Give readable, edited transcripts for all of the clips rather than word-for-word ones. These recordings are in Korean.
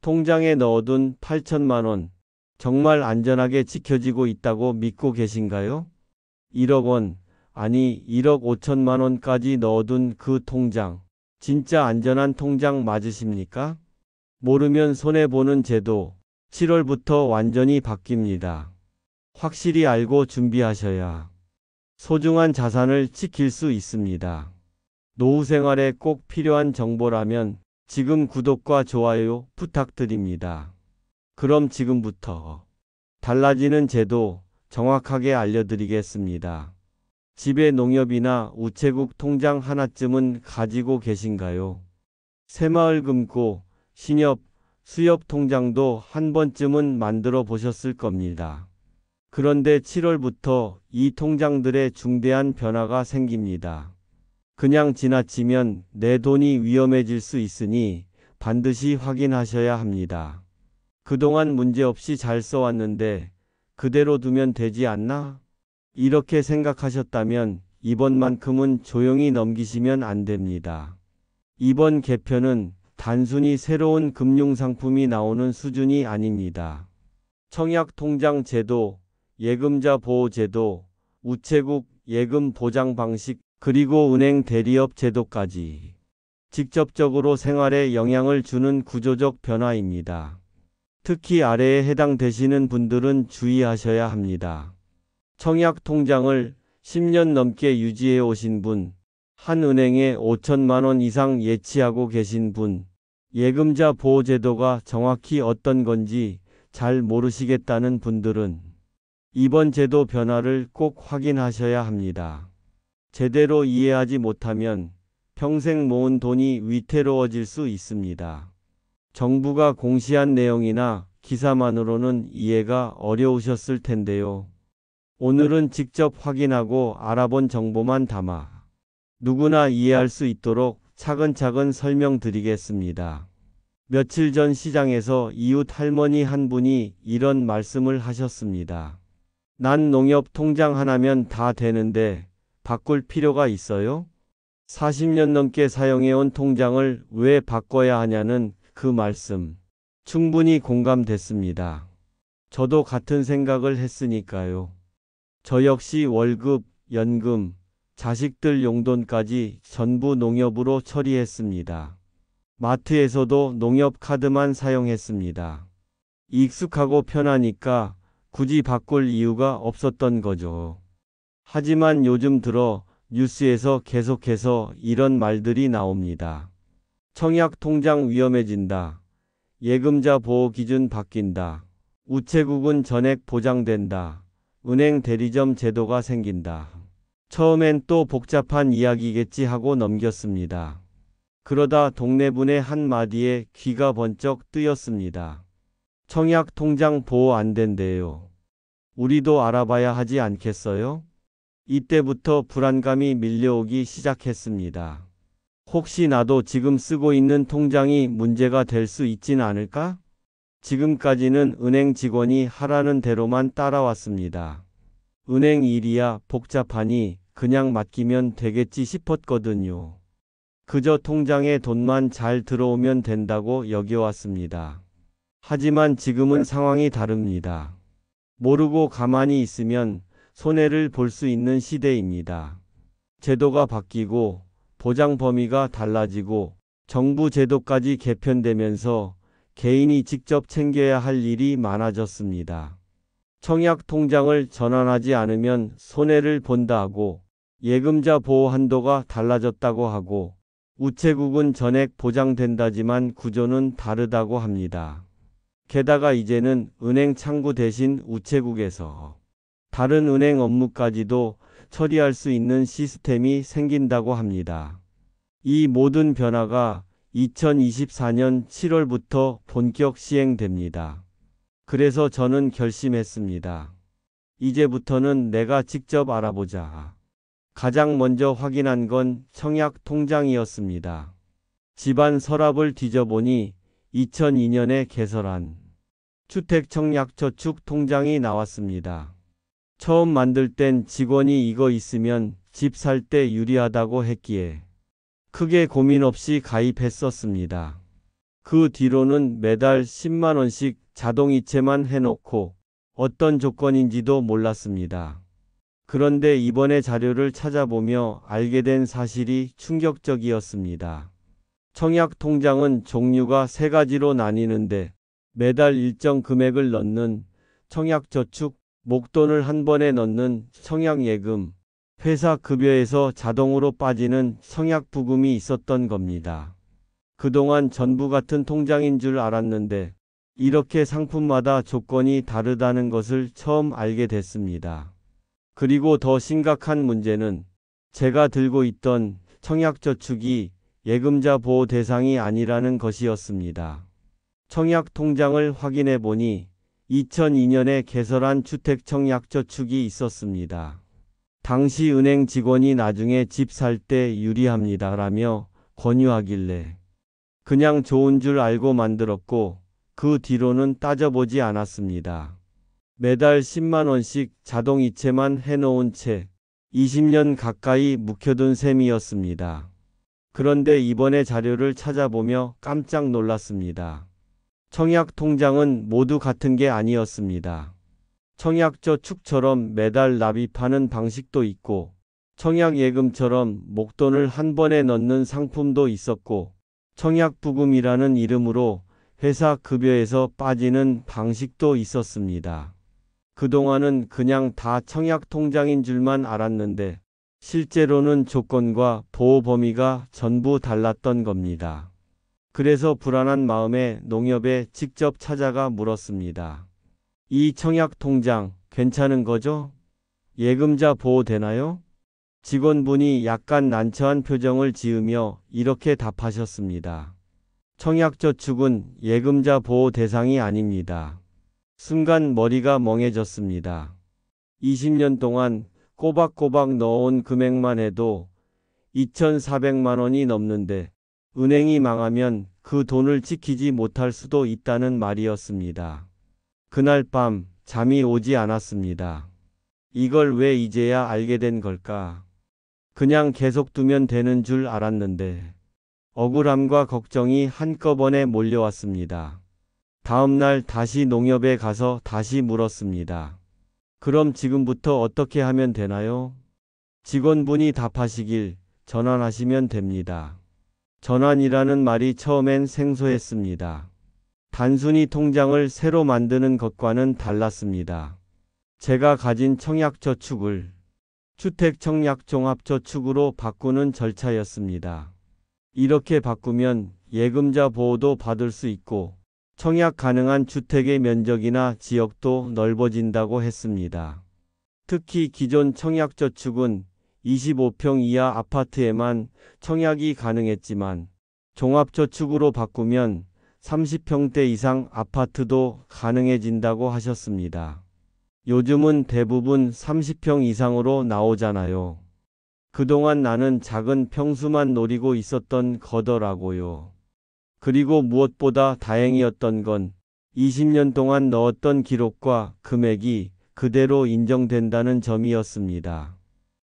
통장에 넣어둔 8천만 원, 정말 안전하게 지켜지고 있다고 믿고 계신가요? 1억 원, 아니 1억 5천만 원까지 넣어둔 그 통장, 진짜 안전한 통장 맞으십니까? 모르면 손해보는 제도, 7월부터 완전히 바뀝니다. 확실히 알고 준비하셔야 소중한 자산을 지킬 수 있습니다. 노후 생활에 꼭 필요한 정보라면 지금 구독과 좋아요 부탁드립니다. 그럼 지금부터 달라지는 제도 정확하게 알려드리겠습니다. 집에 농협이나 우체국 통장 하나쯤은 가지고 계신가요? 새마을금고, 신협, 수협 통장도 한 번쯤은 만들어 보셨을 겁니다. 그런데 7월부터 이 통장들의 중대한 변화가 생깁니다. 그냥 지나치면 내 돈이 위험해질 수 있으니 반드시 확인하셔야 합니다. 그동안 문제없이 잘 써왔는데 그대로 두면 되지 않나? 이렇게 생각하셨다면 이번만큼은 조용히 넘기시면 안 됩니다. 이번 개편은 단순히 새로운 금융상품이 나오는 수준이 아닙니다. 청약통장 제도, 예금자 보호제도, 우체국 예금 보장 방식, 그리고 은행 대리업 제도까지 직접적으로 생활에 영향을 주는 구조적 변화입니다. 특히 아래에 해당되시는 분들은 주의하셔야 합니다. 청약통장을 10년 넘게 유지해 오신 분, 한 은행에 5천만 원 이상 예치하고 계신 분, 예금자 보호제도가 정확히 어떤 건지 잘 모르시겠다는 분들은 이번 제도 변화를 꼭 확인하셔야 합니다. 제대로 이해하지 못하면 평생 모은 돈이 위태로워질 수 있습니다. 정부가 공시한 내용이나 기사만으로는 이해가 어려우셨을 텐데요. 오늘은 직접 확인하고 알아본 정보만 담아 누구나 이해할 수 있도록 차근차근 설명드리겠습니다. 며칠 전 시장에서 이웃 할머니 한 분이 이런 말씀을 하셨습니다. 난 농협 통장 하나면 다 되는데 바꿀 필요가 있어요? 40년 넘게 사용해온 통장을 왜 바꿔야 하냐는 그 말씀. 충분히 공감됐습니다. 저도 같은 생각을 했으니까요. 저 역시 월급, 연금, 자식들 용돈까지 전부 농협으로 처리했습니다. 마트에서도 농협 카드만 사용했습니다. 익숙하고 편하니까 굳이 바꿀 이유가 없었던 거죠. 하지만 요즘 들어 뉴스에서 계속해서 이런 말들이 나옵니다. 청약통장 위험해진다. 예금자 보호 기준 바뀐다. 우체국은 전액 보장된다. 은행 대리점 제도가 생긴다. 처음엔 또 복잡한 이야기겠지 하고 넘겼습니다. 그러다 동네분의 한마디에 귀가 번쩍 뜨였습니다. 청약통장 보호 안 된대요. 우리도 알아봐야 하지 않겠어요? 이때부터 불안감이 밀려오기 시작했습니다. 혹시 나도 지금 쓰고 있는 통장이 문제가 될 수 있진 않을까? 지금까지는 은행 직원이 하라는 대로만 따라왔습니다. 은행 일이야 복잡하니 그냥 맡기면 되겠지 싶었거든요. 그저 통장에 돈만 잘 들어오면 된다고 여겨왔습니다. 하지만 지금은 상황이 다릅니다. 모르고 가만히 있으면 손해를 볼 수 있는 시대입니다. 제도가 바뀌고 보장 범위가 달라지고 정부 제도까지 개편되면서 개인이 직접 챙겨야 할 일이 많아졌습니다. 청약통장을 전환하지 않으면 손해를 본다 하고 예금자 보호 한도가 달라졌다고 하고 우체국은 전액 보장된다지만 구조는 다르다고 합니다. 게다가 이제는 은행 창구 대신 우체국에서 다른 은행 업무까지도 처리할 수 있는 시스템이 생긴다고 합니다. 이 모든 변화가 2024년 7월부터 본격 시행됩니다. 그래서 저는 결심했습니다. 이제부터는 내가 직접 알아보자. 가장 먼저 확인한 건 청약통장이었습니다. 집안 서랍을 뒤져보니 2002년에 개설한 주택청약저축통장이 나왔습니다. 처음 만들 땐 직원이 이거 있으면 집 살 때 유리하다고 했기에 크게 고민 없이 가입했었습니다. 그 뒤로는 매달 10만 원씩 자동이체만 해놓고 어떤 조건인지도 몰랐습니다. 그런데 이번에 자료를 찾아보며 알게 된 사실이 충격적이었습니다. 청약 통장은 종류가 세 가지로 나뉘는데 매달 일정 금액을 넣는 청약저축, 목돈을 한 번에 넣는 청약예금, 회사 급여에서 자동으로 빠지는 청약부금이 있었던 겁니다. 그동안 전부 같은 통장인 줄 알았는데 이렇게 상품마다 조건이 다르다는 것을 처음 알게 됐습니다. 그리고 더 심각한 문제는 제가 들고 있던 청약저축이 예금자 보호 대상이 아니라는 것이었습니다. 청약통장을 확인해 보니 2002년에 개설한 주택청약저축이 있었습니다. 당시 은행 직원이 나중에 집 살 때 유리합니다라며 권유하길래 그냥 좋은 줄 알고 만들었고 그 뒤로는 따져보지 않았습니다. 매달 10만 원씩 자동이체만 해놓은 채 20년 가까이 묵혀둔 셈이었습니다. 그런데 이번에 자료를 찾아보며 깜짝 놀랐습니다. 청약통장은 모두 같은 게 아니었습니다. 청약저축처럼 매달 납입하는 방식도 있고 청약예금처럼 목돈을 한 번에 넣는 상품도 있었고 청약부금이라는 이름으로 회사 급여에서 빠지는 방식도 있었습니다. 그동안은 그냥 다 청약통장인 줄만 알았는데 실제로는 조건과 보호 범위가 전부 달랐던 겁니다. 그래서 불안한 마음에 농협에 직접 찾아가 물었습니다. 이 청약통장 괜찮은 거죠? 예금자 보호 되나요? 직원분이 약간 난처한 표정을 지으며 이렇게 답하셨습니다. 청약저축은 예금자 보호 대상이 아닙니다. 순간 머리가 멍해졌습니다. 20년 동안 꼬박꼬박 넣어온 금액만 해도 2,400만 원이 넘는데 은행이 망하면 그 돈을 지키지 못할 수도 있다는 말이었습니다. 그날 밤 잠이 오지 않았습니다. 이걸 왜 이제야 알게 된 걸까? 그냥 계속 두면 되는 줄 알았는데 억울함과 걱정이 한꺼번에 몰려왔습니다. 다음 날 다시 농협에 가서 다시 물었습니다. 그럼 지금부터 어떻게 하면 되나요? 직원분이 답하시길 전환하시면 됩니다. 전환이라는 말이 처음엔 생소했습니다. 단순히 통장을 새로 만드는 것과는 달랐습니다. 제가 가진 청약저축을 주택청약종합저축으로 바꾸는 절차였습니다. 이렇게 바꾸면 예금자 보호도 받을 수 있고 청약 가능한 주택의 면적이나 지역도 넓어진다고 했습니다. 특히 기존 청약저축은 25평 이하 아파트에만 청약이 가능했지만 종합저축으로 바꾸면 30평대 이상 아파트도 가능해진다고 하셨습니다. 요즘은 대부분 30평 이상으로 나오잖아요. 그동안 나는 작은 평수만 노리고 있었던 거더라고요. 그리고 무엇보다 다행이었던 건 20년 동안 넣었던 기록과 금액이 그대로 인정된다는 점이었습니다.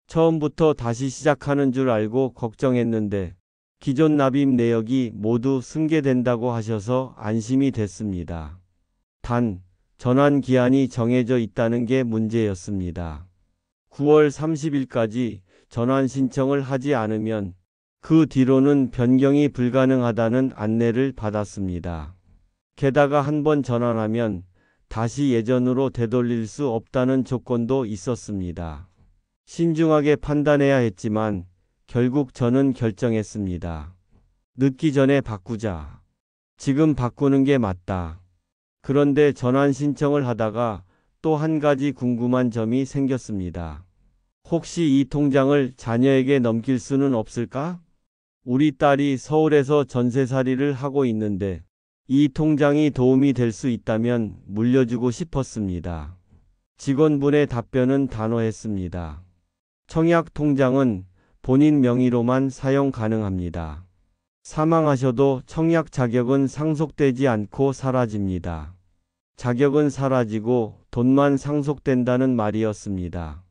처음부터 다시 시작하는 줄 알고 걱정했는데 기존 납입 내역이 모두 승계된다고 하셔서 안심이 됐습니다. 단, 전환 기한이 정해져 있다는 게 문제였습니다. 9월 30일까지 전환 신청을 하지 않으면 그 뒤로는 변경이 불가능하다는 안내를 받았습니다. 게다가 한번 전환하면 다시 예전으로 되돌릴 수 없다는 조건도 있었습니다. 신중하게 판단해야 했지만 결국 저는 결정했습니다. 늦기 전에 바꾸자. 지금 바꾸는 게 맞다. 그런데 전환 신청을 하다가 또 한 가지 궁금한 점이 생겼습니다. 혹시 이 통장을 자녀에게 넘길 수는 없을까? 우리 딸이 서울에서 전세살이를 하고 있는데 이 통장이 도움이 될 수 있다면 물려주고 싶었습니다. 직원분의 답변은 단호했습니다. 청약 통장은 본인 명의로만 사용 가능합니다. 사망하셔도 청약 자격은 상속되지 않고 사라집니다. 자격은 사라지고 돈만 상속된다는 말이었습니다.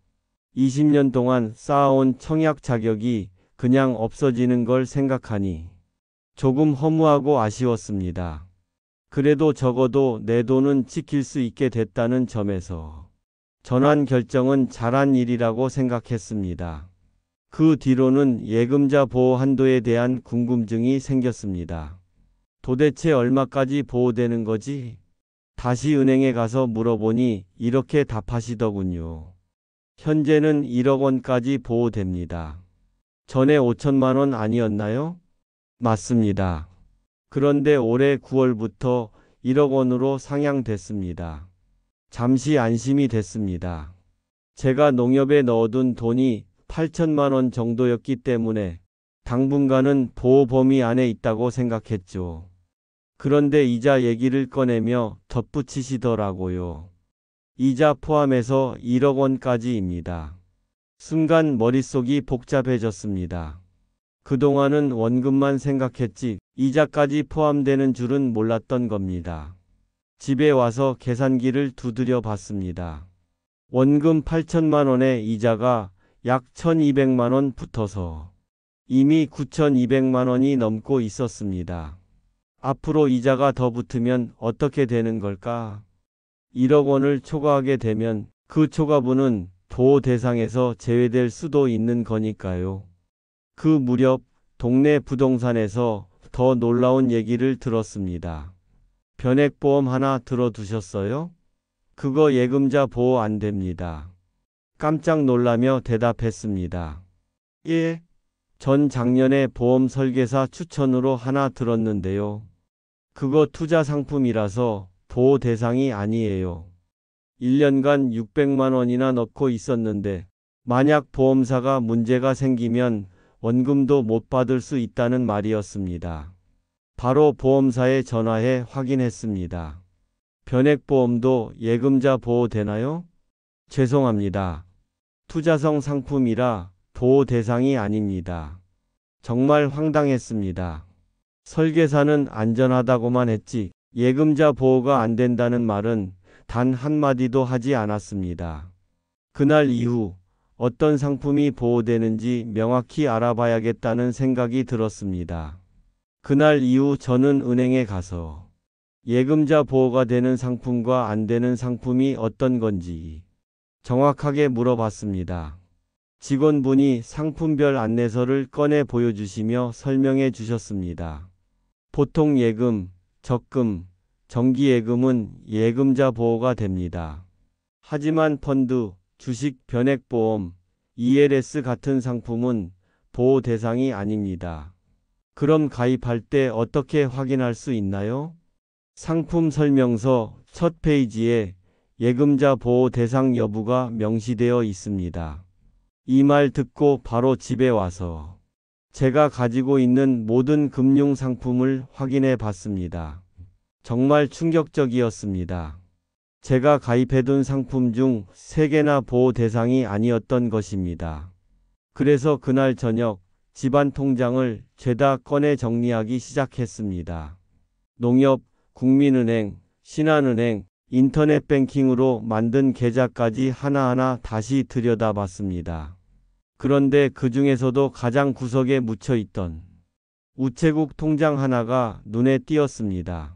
20년 동안 쌓아온 청약 자격이 그냥 없어지는 걸 생각하니 조금 허무하고 아쉬웠습니다. 그래도 적어도 내 돈은 지킬 수 있게 됐다는 점에서 전환 결정은 잘한 일이라고 생각했습니다. 그 뒤로는 예금자 보호 한도에 대한 궁금증이 생겼습니다. 도대체 얼마까지 보호되는 거지? 다시 은행에 가서 물어보니 이렇게 답하시더군요. 현재는 1억 원까지 보호됩니다. 전에 5천만 원 아니었나요? 맞습니다. 그런데 올해 9월부터 1억 원으로 상향됐습니다. 잠시 안심이 됐습니다. 제가 농협에 넣어둔 돈이 8천만 원 정도였기 때문에 당분간은 보호 범위 안에 있다고 생각했죠. 그런데 이자 얘기를 꺼내며 덧붙이시더라고요. 이자 포함해서 1억 원까지입니다. 순간 머릿속이 복잡해졌습니다. 그동안은 원금만 생각했지 이자까지 포함되는 줄은 몰랐던 겁니다. 집에 와서 계산기를 두드려 봤습니다. 원금 8천만 원에 이자가 약 1,200만 원 붙어서 이미 9,200만 원이 넘고 있었습니다. 앞으로 이자가 더 붙으면 어떻게 되는 걸까? 1억 원을 초과하게 되면 그 초과분은 보호 대상에서 제외될 수도 있는 거니까요. 그 무렵 동네 부동산에서 더 놀라운 얘기를 들었습니다. 변액보험 하나 들어두셨어요? 그거 예금자 보호 안 됩니다. 깜짝 놀라며 대답했습니다. 예, 전 작년에 보험 설계사 추천으로 하나 들었는데요. 그거 투자 상품이라서 보호 대상이 아니에요. 1년간 600만 원이나 넣고 있었는데 만약 보험사가 문제가 생기면 원금도 못 받을 수 있다는 말이었습니다. 바로 보험사에 전화해 확인했습니다. 변액보험도 예금자 보호 되나요? 죄송합니다. 투자성 상품이라 보호 대상이 아닙니다. 정말 황당했습니다. 설계사는 안전하다고만 했지 예금자 보호가 안 된다는 말은 단 한마디도 하지 않았습니다. 그날 이후 어떤 상품이 보호되는지 명확히 알아봐야겠다는 생각이 들었습니다. 그날 이후 저는 은행에 가서 예금자 보호가 되는 상품과 안 되는 상품이 어떤 건지 정확하게 물어봤습니다. 직원분이 상품별 안내서를 꺼내 보여주시며 설명해 주셨습니다. 보통 예금, 적금, 정기예금은 예금자 보호가 됩니다. 하지만 펀드, 주식, 변액보험, ELS 같은 상품은 보호 대상이 아닙니다. 그럼 가입할 때 어떻게 확인할 수 있나요? 상품 설명서 첫 페이지에 예금자 보호 대상 여부가 명시되어 있습니다. 이 말 듣고 바로 집에 와서 제가 가지고 있는 모든 금융 상품을 확인해 봤습니다. 정말 충격적이었습니다. 제가 가입해둔 상품 중 3개나 보호 대상이 아니었던 것입니다. 그래서 그날 저녁 집안 통장을 죄다 꺼내 정리하기 시작했습니다. 농협, 국민은행, 신한은행, 인터넷 뱅킹으로 만든 계좌까지 하나하나 다시 들여다봤습니다. 그런데 그 중에서도 가장 구석에 묻혀있던 우체국 통장 하나가 눈에 띄었습니다.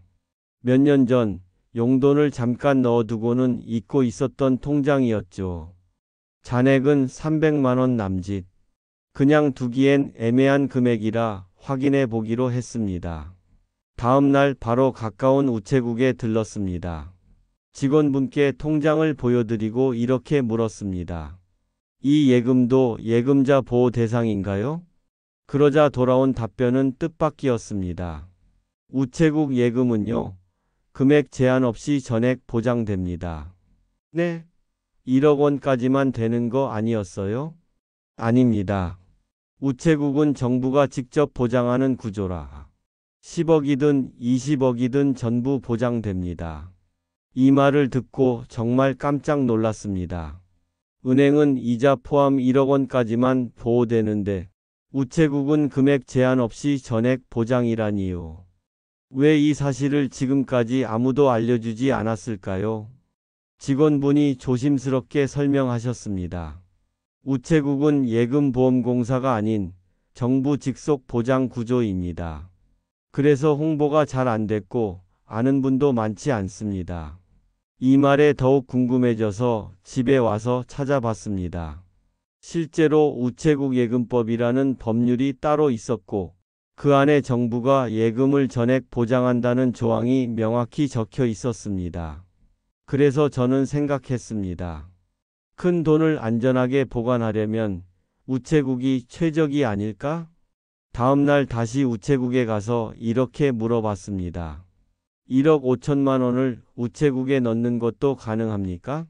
몇 년 전 용돈을 잠깐 넣어두고는 잊고 있었던 통장이었죠. 잔액은 300만 원 남짓. 그냥 두기엔 애매한 금액이라 확인해 보기로 했습니다. 다음 날 바로 가까운 우체국에 들렀습니다. 직원분께 통장을 보여드리고 이렇게 물었습니다. 이 예금도 예금자 보호 대상인가요? 그러자 돌아온 답변은 뜻밖이었습니다. 우체국 예금은요, 금액 제한 없이 전액 보장됩니다. 네? 1억 원까지만 되는 거 아니었어요? 아닙니다. 우체국은 정부가 직접 보장하는 구조라 10억이든 20억이든 전부 보장됩니다. 이 말을 듣고 정말 깜짝 놀랐습니다. 은행은 이자 포함 1억 원까지만 보호되는데 우체국은 금액 제한 없이 전액 보장이라니요. 왜 이 사실을 지금까지 아무도 알려주지 않았을까요? 직원분이 조심스럽게 설명하셨습니다. 우체국은 예금보험공사가 아닌 정부 직속 보장 구조입니다. 그래서 홍보가 잘 안 됐고 아는 분도 많지 않습니다. 이 말에 더욱 궁금해져서 집에 와서 찾아봤습니다. 실제로 우체국 예금법이라는 법률이 따로 있었고 그 안에 정부가 예금을 전액 보장한다는 조항이 명확히 적혀 있었습니다. 그래서 저는 생각했습니다. 큰 돈을 안전하게 보관하려면 우체국이 최적이 아닐까? 다음 날 다시 우체국에 가서 이렇게 물어봤습니다. 1억 5천만 원을 우체국에 넣는 것도 가능합니까?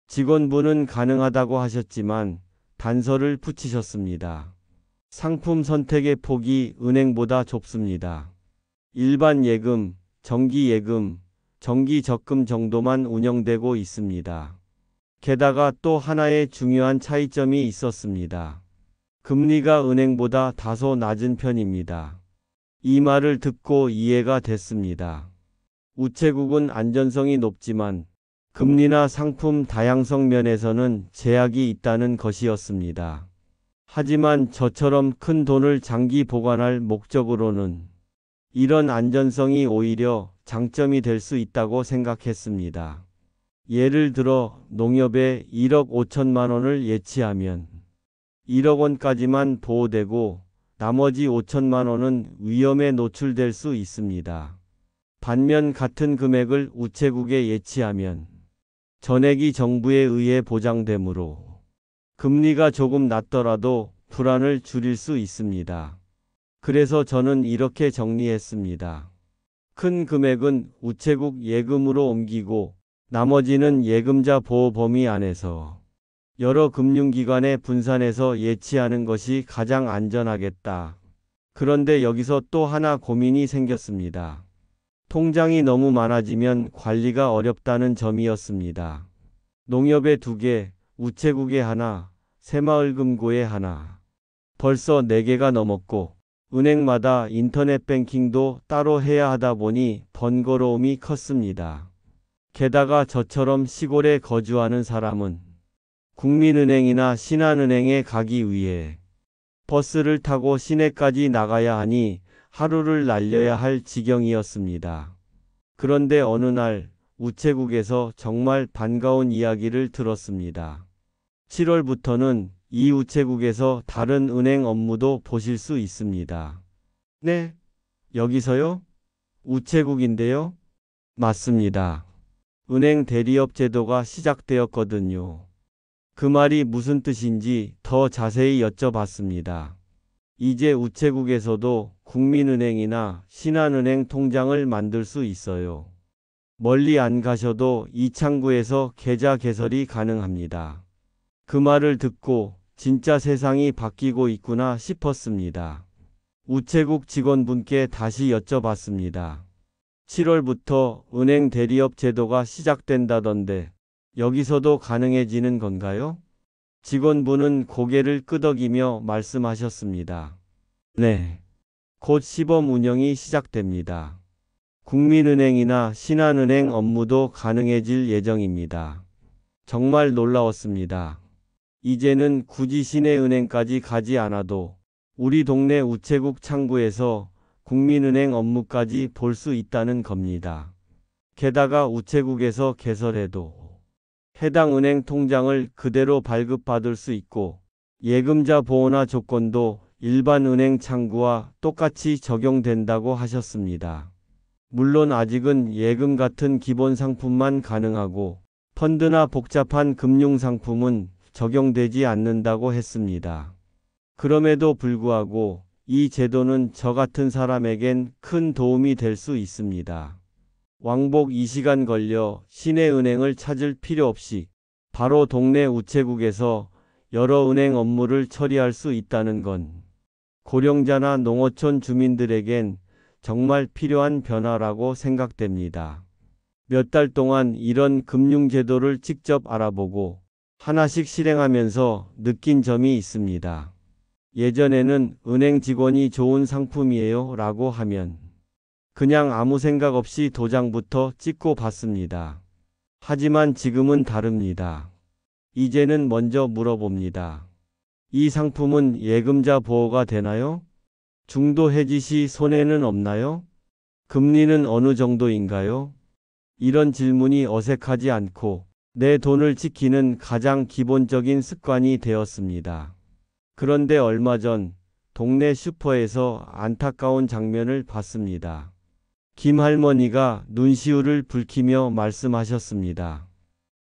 직원분은 가능하다고 하셨지만 단서를 붙이셨습니다. 상품 선택의 폭이 은행보다 좁습니다. 일반 예금, 정기 예금, 정기 적금 정도만 운영되고 있습니다. 게다가 또 하나의 중요한 차이점이 있었습니다. 금리가 은행보다 다소 낮은 편입니다. 이 말을 듣고 이해가 됐습니다. 우체국은 안전성이 높지만 금리나 상품 다양성 면에서는 제약이 있다는 것이었습니다. 하지만 저처럼 큰 돈을 장기 보관할 목적으로는 이런 안전성이 오히려 장점이 될 수 있다고 생각했습니다. 예를 들어 농협에 1억 5천만 원을 예치하면 1억 원까지만 보호되고 나머지 5천만 원은 위험에 노출될 수 있습니다. 반면 같은 금액을 우체국에 예치하면 전액이 정부에 의해 보장되므로 금리가 조금 낮더라도 불안을 줄일 수 있습니다. 그래서 저는 이렇게 정리했습니다. 큰 금액은 우체국 예금으로 옮기고 나머지는 예금자 보호 범위 안에서 여러 금융기관에 분산해서 예치하는 것이 가장 안전하겠다. 그런데 여기서 또 하나 고민이 생겼습니다. 통장이 너무 많아지면 관리가 어렵다는 점이었습니다. 농협에 2개, 우체국에 하나, 새마을금고에 하나. 벌써 4개가 넘었고 은행마다 인터넷 뱅킹도 따로 해야 하다 보니 번거로움이 컸습니다. 게다가 저처럼 시골에 거주하는 사람은 국민은행이나 신한은행에 가기 위해 버스를 타고 시내까지 나가야 하니 하루를 날려야 할 지경이었습니다. 그런데 어느 날 우체국에서 정말 반가운 이야기를 들었습니다. 7월부터는 이 우체국에서 다른 은행 업무도 보실 수 있습니다. 네? 여기서요? 우체국인데요? 맞습니다. 은행 대리업 제도가 시작되었거든요. 그 말이 무슨 뜻인지 더 자세히 여쭤봤습니다. 이제 우체국에서도 국민은행이나 신한은행 통장을 만들 수 있어요. 멀리 안 가셔도 이 창구에서 계좌 개설이 가능합니다. 그 말을 듣고 진짜 세상이 바뀌고 있구나 싶었습니다. 우체국 직원분께 다시 여쭤봤습니다. 7월부터 은행 대리업 제도가 시작된다던데 여기서도 가능해지는 건가요? 직원분은 고개를 끄덕이며 말씀하셨습니다. 네. 곧 시범 운영이 시작됩니다. 국민은행이나 신한은행 업무도 가능해질 예정입니다. 정말 놀라웠습니다. 이제는 굳이 시내은행까지 가지 않아도 우리 동네 우체국 창구에서 국민은행 업무까지 볼 수 있다는 겁니다. 게다가 우체국에서 개설해도 해당 은행 통장을 그대로 발급받을 수 있고 예금자 보호나 조건도 일반 은행 창구와 똑같이 적용된다고 하셨습니다. 물론 아직은 예금 같은 기본 상품만 가능하고 펀드나 복잡한 금융 상품은 적용되지 않는다고 했습니다. 그럼에도 불구하고 이 제도는 저 같은 사람에겐 큰 도움이 될 수 있습니다. 왕복 2시간 걸려 시내 은행을 찾을 필요 없이 바로 동네 우체국에서 여러 은행 업무를 처리할 수 있다는 건 고령자나 농어촌 주민들에겐 정말 필요한 변화라고 생각됩니다. 몇 달 동안 이런 금융제도를 직접 알아보고 하나씩 실행하면서 느낀 점이 있습니다. 예전에는 은행 직원이 좋은 상품이에요 라고 하면 그냥 아무 생각 없이 도장부터 찍고 받습니다. 하지만 지금은 다릅니다. 이제는 먼저 물어봅니다. 이 상품은 예금자 보호가 되나요? 중도 해지 시 손해는 없나요? 금리는 어느 정도인가요? 이런 질문이 어색하지 않고 내 돈을 지키는 가장 기본적인 습관이 되었습니다. 그런데 얼마 전 동네 슈퍼에서 안타까운 장면을 봤습니다. 김 할머니가 눈시울을 붉히며 말씀하셨습니다.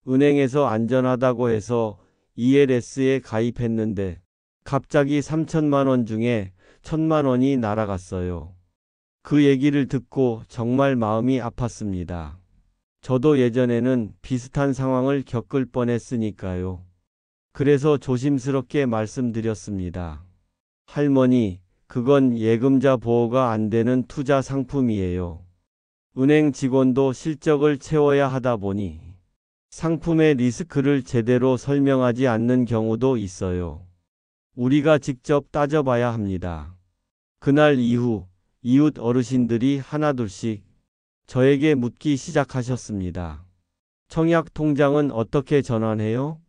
은행에서 안전하다고 해서 ELS에 가입했는데 갑자기 3천만 원 중에 1천만 원이 날아갔어요. 그 얘기를 듣고 정말 마음이 아팠습니다. 저도 예전에는 비슷한 상황을 겪을 뻔했으니까요. 그래서 조심스럽게 말씀드렸습니다. 할머니, 그건 예금자 보호가 안 되는 투자 상품이에요. 은행 직원도 실적을 채워야 하다 보니 상품의 리스크를 제대로 설명하지 않는 경우도 있어요. 우리가 직접 따져봐야 합니다. 그날 이후 이웃 어르신들이 하나둘씩 저에게 묻기 시작하셨습니다. 청약 통장은 어떻게 전환해요?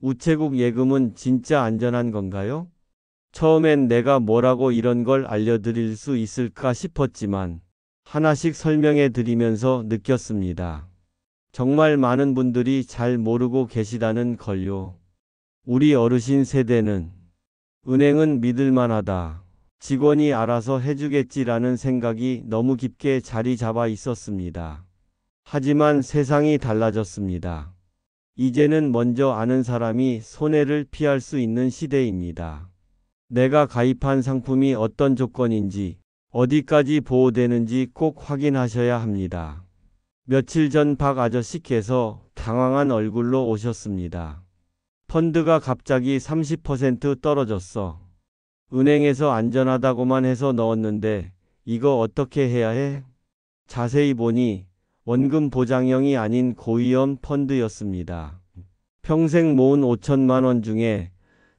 우체국 예금은 진짜 안전한 건가요? 처음엔 내가 뭐라고 이런 걸 알려드릴 수 있을까 싶었지만 하나씩 설명해 드리면서 느꼈습니다. 정말 많은 분들이 잘 모르고 계시다는 걸요. 우리 어르신 세대는 은행은 믿을만하다. 직원이 알아서 해주겠지라는 생각이 너무 깊게 자리 잡아 있었습니다. 하지만 세상이 달라졌습니다. 이제는 먼저 아는 사람이 손해를 피할 수 있는 시대입니다. 내가 가입한 상품이 어떤 조건인지, 어디까지 보호되는지 꼭 확인하셔야 합니다. 며칠 전 박 아저씨께서 당황한 얼굴로 오셨습니다. 펀드가 갑자기 30% 떨어졌어. 은행에서 안전하다고만 해서 넣었는데 이거 어떻게 해야 해? 자세히 보니 원금 보장형이 아닌 고위험 펀드였습니다. 평생 모은 5천만 원 중에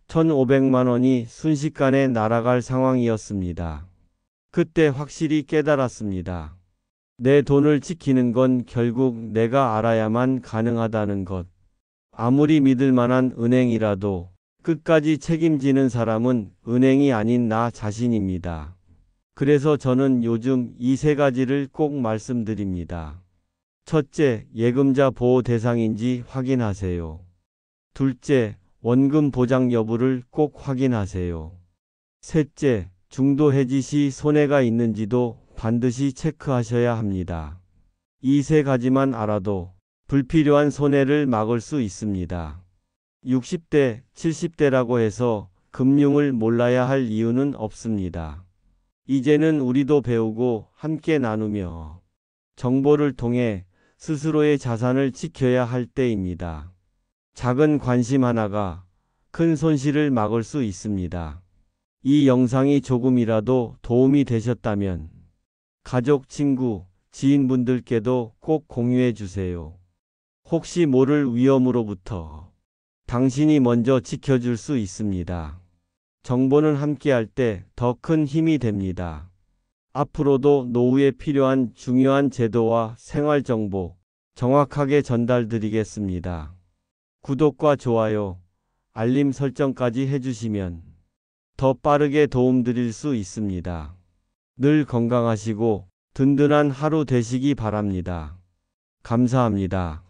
1,500만 원이 순식간에 날아갈 상황이었습니다. 그때 확실히 깨달았습니다. 내 돈을 지키는 건 결국 내가 알아야만 가능하다는 것. 아무리 믿을 만한 은행이라도 끝까지 책임지는 사람은 은행이 아닌 나 자신입니다. 그래서 저는 요즘 이 세 가지를 꼭 말씀드립니다. 첫째, 예금자 보호 대상인지 확인하세요. 둘째, 원금 보장 여부를 꼭 확인하세요. 셋째, 중도 해지 시 손해가 있는지도 반드시 체크하셔야 합니다. 이 세 가지만 알아도 불필요한 손해를 막을 수 있습니다. 60대, 70대라고 해서 금융을 몰라야 할 이유는 없습니다. 이제는 우리도 배우고 함께 나누며 정보를 통해 스스로의 자산을 지켜야 할 때입니다. 작은 관심 하나가 큰 손실을 막을 수 있습니다. 이 영상이 조금이라도 도움이 되셨다면 가족, 친구, 지인분들께도 꼭 공유해 주세요. 혹시 모를 위험으로부터 당신이 먼저 지켜줄 수 있습니다. 정보는 함께할 때 더 큰 힘이 됩니다. 앞으로도 노후에 필요한 중요한 제도와 생활 정보 정확하게 전달드리겠습니다. 구독과 좋아요, 알림 설정까지 해주시면 더 빠르게 도움드릴 수 있습니다. 늘 건강하시고 든든한 하루 되시기 바랍니다. 감사합니다.